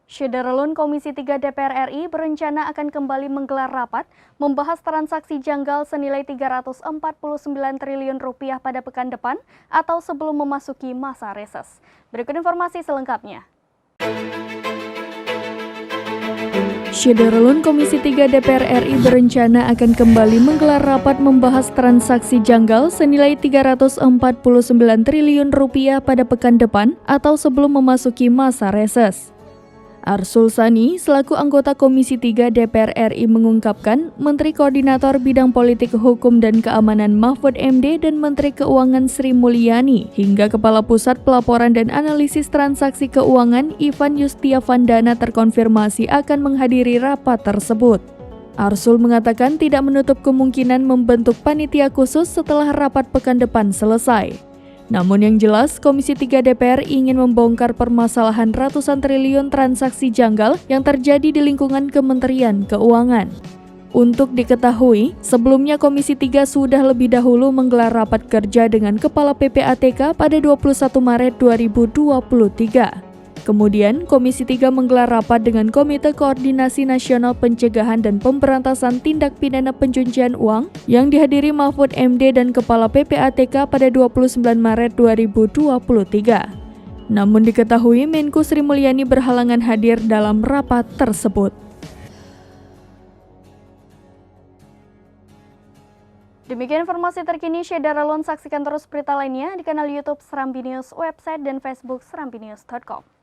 Syederalun Komisi 3 DPR RI berencana akan kembali menggelar rapat membahas transaksi janggal senilai 349 triliun rupiah pada pekan depan atau sebelum memasuki masa reses. Berikut informasi selengkapnya. Syederalun Komisi 3 DPR RI berencana akan kembali menggelar rapat membahas transaksi janggal senilai 349 triliun rupiah pada pekan depan atau sebelum memasuki masa reses. Arsul Sani, selaku anggota Komisi 3 DPR RI mengungkapkan, Menteri Koordinator Bidang Politik Hukum dan Keamanan Mahfud MD dan Menteri Keuangan Sri Mulyani hingga Kepala Pusat Pelaporan dan Analisis Transaksi Keuangan Ivan Yustiavandana terkonfirmasi akan menghadiri rapat tersebut. Arsul mengatakan tidak menutup kemungkinan membentuk panitia khusus setelah rapat pekan depan selesai. Namun yang jelas, Komisi 3 DPR ingin membongkar permasalahan ratusan triliun transaksi janggal yang terjadi di lingkungan Kementerian Keuangan. Untuk diketahui, sebelumnya Komisi 3 sudah lebih dahulu menggelar rapat kerja dengan Kepala PPATK pada 21 Maret 2023. Kemudian, Komisi 3 menggelar rapat dengan Komite Koordinasi Nasional Pencegahan dan Pemberantasan Tindak Pidana Pencucian Uang yang dihadiri Mahfud MD dan Kepala PPATK pada 29 Maret 2023. Namun diketahui Menko Sri Mulyani berhalangan hadir dalam rapat tersebut. Demikian informasi terkini Syederalun, saksikan terus berita lainnya di kanal YouTube Serambi News, website dan Facebook serambinews.com.